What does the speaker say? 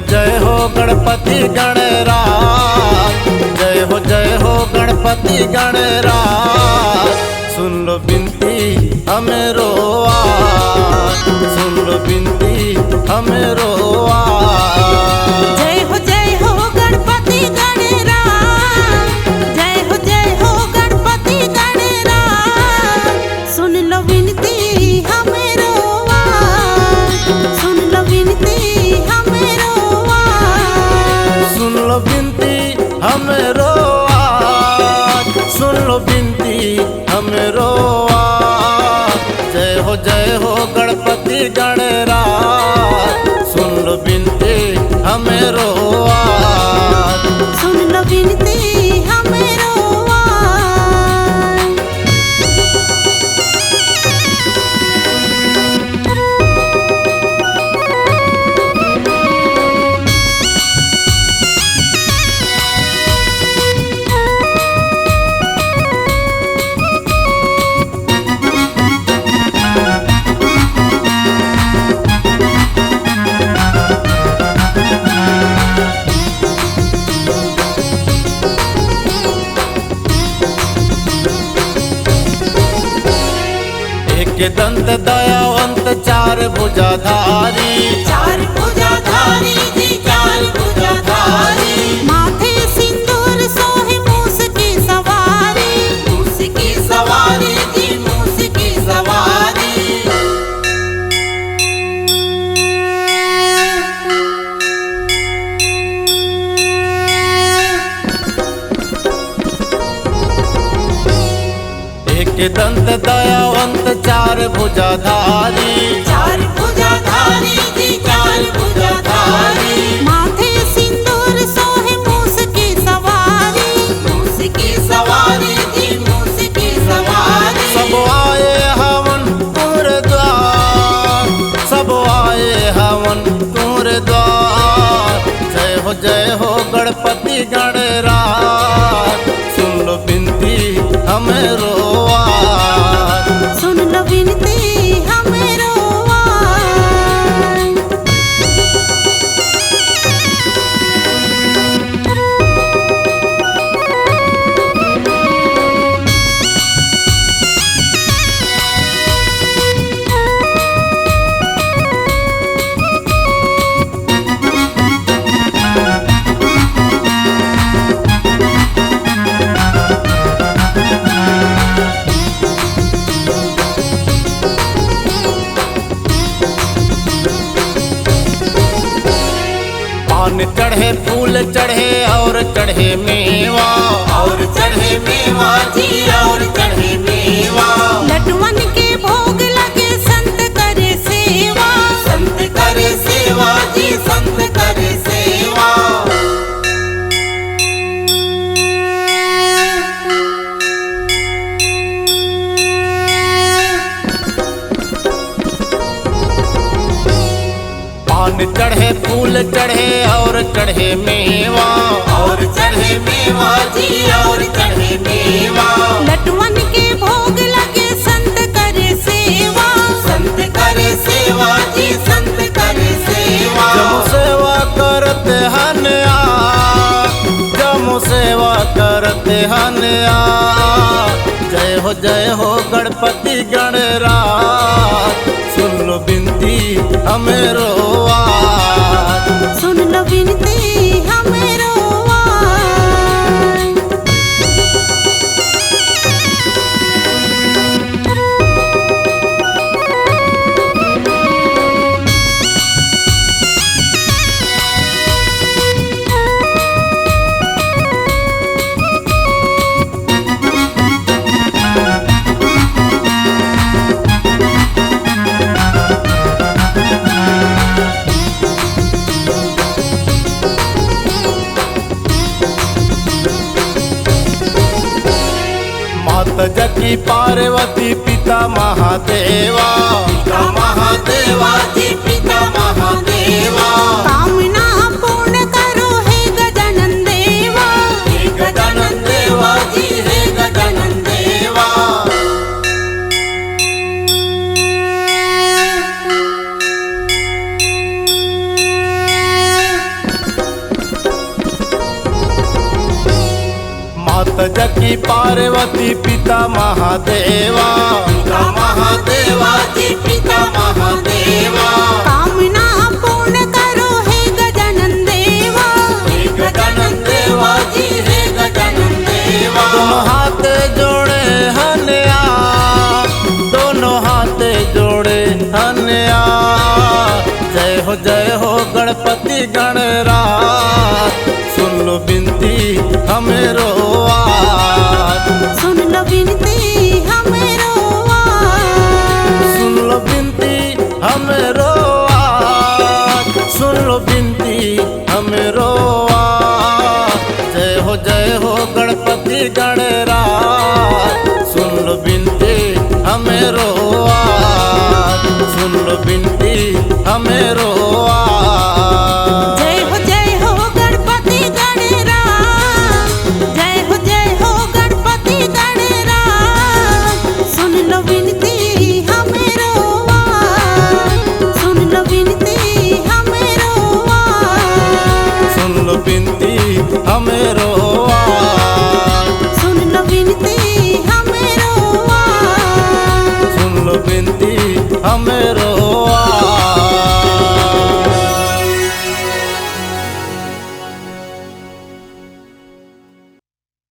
जय हो गणपति गणराज, जय हो गणपति गणराज। सुन लो बिनती हमें रोआ, सुन लो बिनती हमें रोआ। जय हो गणपति गणराज, जय हो गणपति गणराज। सुन लो विनती हमें रोआ, सुन लो विनती हमें रोआ। सुन लो बिनती हमें रोआ, सुन लो बिनती हमें रोआ। जय हो गणपति गणराज। सुन लो बिनती हमें रोआ, सुन लो विनती हमें रोआ। एक दंत दयावंत चार भुजाधारी, चार भुजाधारी जी चार भुजाधारी। माथे सिंदूर सोहे मूस की सवारी, मूस की सवारी जी मूस की सवारी। एक दंत दयावंत चार भुजाधारी, चार भुजाधारी जी चार भुजाधारी। माथे सिंदूर सोहे मूस की सवारी, मूस की सवारी जी मूस की सवारी। सब आए हवन तुम्हारे द्वार, सब आए हवन तुम्हारे द्वार। जय हो गणपति गणराज। सुन लो बिनती हमें रोआ, सुन लो विनती हमें रोआ। पान चढ़े फूल चढ़े और चढ़े मेवा, और चढ़े मेवा जी और चढ़े मेवा। लड्डुअन के भोग लगे संत करे सेवा, संत करे सेवा जी संत करे सेवा। पान चढ़े फूल चढ़े और चढ़े मेवा, और चढ़े मेवा जी और चढ़े मेवा। लड्डुअन के भोग लगे संत करे सेवा, संत करे सेवा जी संत करे सेवा। जम सेवा करते हन आ, जम सेवा करते हन आ। जय हो गणपति गणराज। सुन लो बिनती हमें रोआ, सुन लो विनती हमें रोआ। माता जकी पार्वती पिता महादेवा, पिता महादेवा जी पिता महादेवा। कामना पूर्ण करो हे गजानन देवा, हे गजानन देवा जी हे गजानन देवा। पार्वती पिता महादेवा, पिता महादेवा जी पिता महादेवा। कामना पूर्ण करो हे गजानन देवा, हे गजानन देवा जी हे गजानन देवा। दोनों हाथ जोड़े हनया, दोनों हाथ जोड़े हनया। जय हो गणपति गणराज, सुन लो बिनती हमें रोआज। सुन लो विनती हमेरो आवाज, सुन लो बिनती हमें रोआज, सुन लो बिनती हमें रोआज। जय हो गणपति गणराज, सुन लो बिनती हमें रोआज, सुन लो बिनती हमें रोआज।